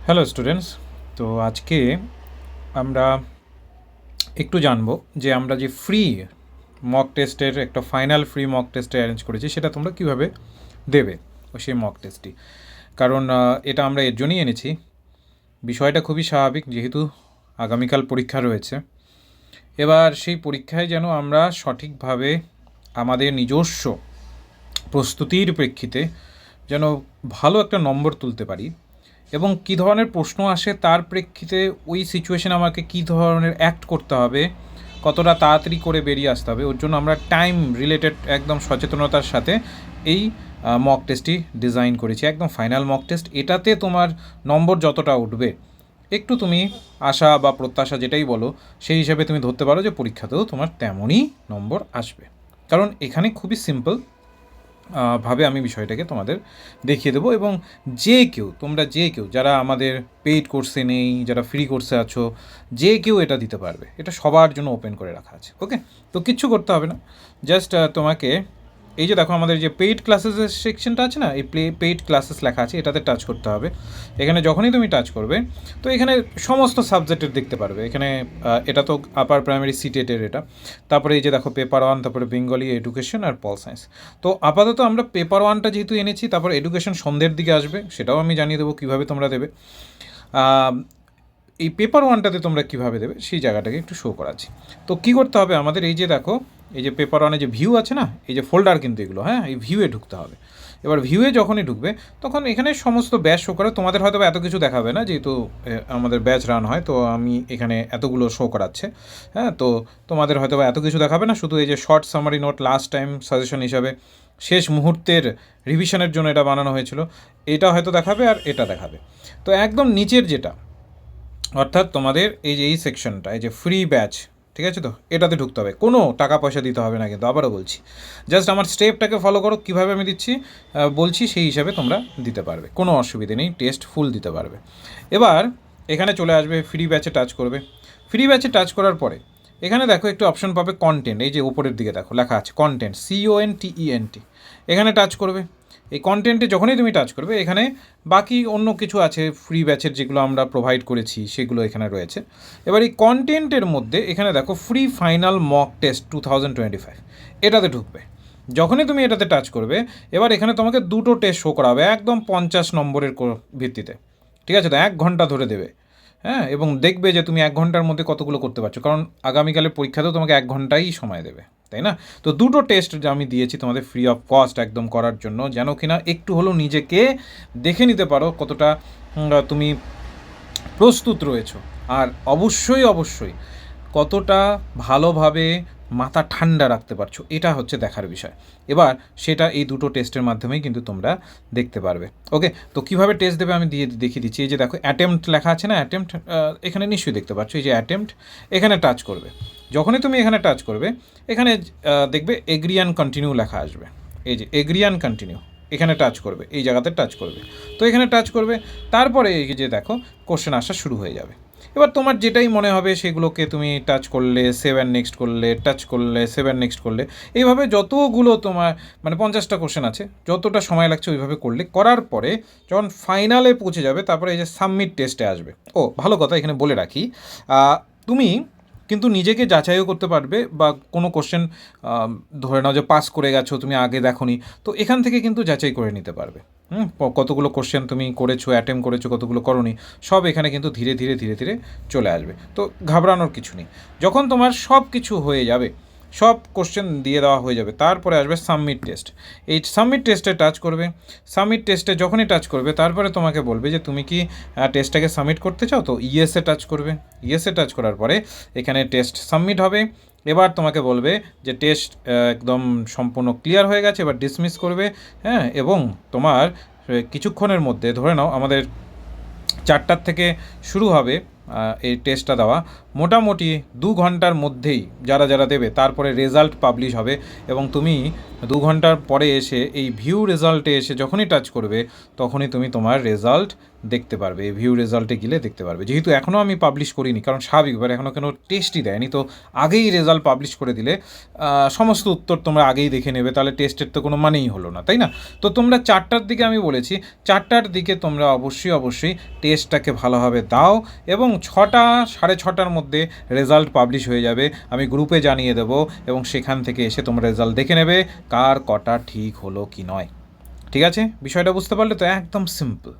Hello students. তো আজকে আমরা একটু জানবো যে আমরা যে ফ্রি মক টেস্টের একটা ফাইনাল ফ্রি মক টেস্টে অ্যারেঞ্জ করেছি সেটা তোমরা কিভাবে দেবে ও সেই মক টেস্টটি। কারণ এটা আমরা এর জন্যই এনেছি, বিষয়টা খুবই স্বাভাবিক যেহেতু আগামীকাল পরীক্ষা রয়েছে। এবার সেই পরীক্ষায় যেন আমরা সঠিকভাবে আমাদের নিজস্ব প্রস্তুতির প্রেক্ষিতে যেন ভালো একটা নম্বর তুলতে পারি এবং কী ধরনের প্রশ্ন আসে তার প্রেক্ষিতে ওই সিচুয়েশানে আমাকে কী ধরনের অ্যাক্ট করতে হবে, কতটা তাড়াতাড়ি করে বেরিয়ে আসতে হবে, ওর জন্য আমরা টাইম রিলেটেড একদম সচেতনতার সাথে এই মক টেস্টটি ডিজাইন করেছি। একদম ফাইনাল মক টেস্ট, এটাতে তোমার নম্বর যতটা উঠবে একটু তুমি আশা বা প্রত্যাশা যেটাই বলো সেই হিসাবে তুমি ধরতে পারো যে পরীক্ষাতেও তোমার তেমনই নম্বর আসবে। কারণ এখানে খুবই সিম্পল ভাবে আমি বিষয়টাকে তোমাদের দেখিয়ে দেবো এবং তোমরা যে কেউ যারা আমাদের পেইড কোর্সে নেই, যারা ফ্রি কোর্সে আছো, যে কেউ এটা দিতে পারবে। এটা সবার জন্য ওপেন করে রাখা আছে। ওকে, তো কিচ্ছু করতে হবে না, জাস্ট তোমাকে এই যে দেখো আমাদের যে পেইড ক্লাসেসের সেকশনটা আছে না, এই পেইড ক্লাসেস লেখা আছে, এটাতে টাচ করতে হবে। এখানে যখনই তুমি টাচ করবে তো এখানে সমস্ত সাবজেক্টের দেখতে পারবে। এখানে এটা তো আপার প্রাইমারি সিটেটের এটা, তারপরে এই যে দেখো পেপার 1, তারপরে বেঙ্গলি, এডুকেশন আর পল সায়েন্স। তো আপাতত আমরা পেপার 1টা যেহেতু এনেছি, তারপর এডুকেশন সন্ধ্যের দিকে আসবে, সেটাও আমি জানিয়ে দেবো কীভাবে তোমরা দেবে। এই পেপার 1টাতে তোমরা কীভাবে দেবে সেই জায়গাটাকে একটু শো করাচ্ছি। তো কী করতে হবে আমাদের, এই যে দেখো এই যে পেপার 1-এ যে ভিউ আছে না, এই যে ফোল্ডার কিন্তু এগুলো, হ্যাঁ, এই ভিউয়ে ঢুকতে হবে। এবার ভিউয়ে যখনই ঢুকবে তখন এখানে সমস্ত ব্যাচ শো করে। তোমাদের হয়তো এত কিছু দেখাবে না যেহেতু আমাদের ব্যাচ রান হয়, তো আমি এখানে এতগুলো শো করাচ্ছে। হ্যাঁ, তো তোমাদের হয়তো এত কিছু দেখাবে না, শুধু এই যে short summary note last time suggestion হিসাবে শেষ মুহূর্তের রিভিশনের জন্য এটা বানানো হয়েছিল, এটা হয়তো দেখাবে আর এটা দেখাবে। তো একদম নিচের যেটা, অর্থাৎ তোমাদের এই যে এই সেকশনটা, এই যে ফ্রি ব্যাচ, ঠিক আছে, তো এটাতে ঢুকতে হবে। কোনো টাকা পয়সা দিতে হবে না কিন্তু, আবারও বলছি, জাস্ট আমার স্টেপটাকে ফলো করো, কীভাবে আমি দিচ্ছি বলছি সেই হিসাবে তোমরা দিতে পারবে, কোনো অসুবিধে নেই, টেস্ট ফুল দিতে পারবে। এবার এখানে চলে আসবে, ফ্রি ব্যাচে টাচ করবে। ফ্রি ব্যাচে টাচ করার পরে এখানে দেখো একটু অপশন পাবে কন্টেন্ট, এই যে উপরের দিকে দেখো লেখা আছে কন্টেন্ট, CONTENT, এখানে টাচ করবে। এই কন্টেন্টে যখনই তুমি টাচ করবে এখানে বাকি অন্য কিছু আছে ফ্রি ব্যাচের যেগুলো আমরা প্রোভাইড করেছি সেগুলো এখানে রয়েছে। এবার এই কন্টেন্টের মধ্যে এখানে দেখো ফ্রি ফাইনাল মক টেস্ট 2025, এটাতে ঢুকবে। যখনই তুমি এটাতে টাচ করবে এবার এখানে তোমাকে দুটো টেস্ট শো করা হবে একদম 50 নম্বরের ভিত্তিতে, ঠিক আছে, তো 1 ঘন্টা ধরে দেবে। হ্যাঁ, এবং দেখবে যে তুমি 1 ঘন্টার মধ্যে কতগুলো করতে পারছো, কারণ আগামীকালের পরীক্ষাতেও তোমাকে 1 ঘন্টাই সময় দেবে, তাই না? তো দুটো টেস্ট যে আমি দিয়েছি তোমাদের ফ্রি অফ কস্ট একদম করার জন্য, যেন কিনা একটু হলেও নিজেকে দেখে নিতে পারো কতটা তুমি প্রস্তুত রয়েছো, আর অবশ্যই অবশ্যই কতটা ভালোভাবে মাথা ঠান্ডা রাখতে পারছো, এটা হচ্ছে দেখার বিষয়। এবার সেটা এই দুটো টেস্টের মাধ্যমেই কিন্তু তোমরা দেখতে পারবে। ওকে, তো কীভাবে টেস্ট দেবে আমি দেখিয়ে দিচ্ছি। এই যে দেখো অ্যাটেম্প্ট লেখা আছে না, অ্যাটেম্প্ট এখানে নিশ্চয়ই দেখতে পাচ্ছ, এই যে অ্যাটেম্প্ট, এখানে টাচ করবে। যখনই তুমি এখানে টাচ করবে এখানে দেখবে এগ্রি অ্যান্ড কন্টিনিউ লেখা আসবে, এই যে এগ্রি অ্যান্ড কন্টিনিউ, এখানে টাচ করবে, এই জায়গাতে টাচ করবে। তো এখানে টাচ করবে, তারপরে এই যে দেখো কোশ্চেন আসা শুরু হয়ে যাবে। এবার তোমার যেটাই মনে হবে সেগুলোকে তুমি টাচ করলে, 7 নেক্সট করলে, টাচ করলে 7 নেক্সট করলে, এইভাবে যতগুলো তোমার মানে 50টা কোশ্চেন আছে, যতটা সময় লাগছে ওইভাবে করলে, করার পরে যখন ফাইনালে পৌঁছে যাবে তারপরে এই যে সাবমিট টেস্টে আসবে। ও ভালো কথা, এখানে বলে রাখি, তুমি কিন্তু নিজেকে যাচাইও করতে পারবে, বা কোনো কোশ্চেন ধরে নাও যে পাস করে গেছো, তুমি আগে দেখোনি, তো এখান থেকে কিন্তু যাচাই করে নিতে পারবে। কতগুলো কোশ্চেন তুমি করেছো, অ্যাটেম্প করেছো, কতগুলো করোনি, সব এখানে কিন্তু ধীরে ধীরে ধীরে ধীরে চলে আসবে। তো ঘাবড়ানোর কিছু নেই। যখন তোমার সব কিছু হয়ে যাবে, সব কোশ্চেন দিয়ে দেওয়া হয়ে যাবে, তারপরে আসবে সাবমিট টেস্ট। এই সাবমিট টেস্টে টাচ করবে। সাবমিট টেস্টে যখনই টাচ করবে তারপরে তোমাকে বলবে যে তুমি কি টেস্টটাকে সাবমিট করতে চাও, তো ইয়েসে টাচ করবে। ইয়েসে টাচ করার পরে এখানে টেস্ট সাবমিট হবে। এবার তোমাকে বলবে যে টেস্ট একদম সম্পূর্ণ ক্লিয়ার হয়ে গেছে, এবার ডিসমিস করবে। হ্যাঁ, এবং তোমার কিছুক্ষণের মধ্যে, ধরে নাও আমাদের 4টার থেকে শুরু হবে এই টেস্টটা দেওয়া, মোটামুটি 2 ঘন্টার মধ্যেই যারা যারা দেবে তারপরে রেজাল্ট পাবলিশ হবে এবং তুমি 2 ঘন্টার পরে এসে এই ভিউ রেজাল্টে এসে যখনই টাচ করবে তখনই তুমি তোমার রেজাল্ট দেখতে পারবে। এই ভিউ রেজাল্টে গেলে দেখতে পারবে। যেহেতু এখনও আমি পাবলিশ করিনি, কারণ স্বাভাবিক ব্যাপার, এখনও কোনো টেস্টই দেয়নি, তো আগেই রেজাল্ট পাবলিশ করে দিলে সমস্ত উত্তর তোমরা আগেই দেখে নেবে, তাহলে টেস্টের তো কোনো মানেই হলো না, তাই না? তো তোমরা 4টার দিকে, আমি বলেছি 4টার দিকে তোমরা অবশ্যই টেস্টটাকে ভালোভাবে দাও এবং 6টা 6:30টার মধ্যে রেজাল্ট পাবলিশ হয়ে যাবে। আমি গ্রুপে জানিয়ে দেবো এবং সেখান থেকে এসে তোমরা রেজাল্ট দেখে নেবে কার কটা ঠিক হলো কি নয়। ঠিক আছে, বিষয়টা বুঝতে পারলে তো? একদম সিম্পল।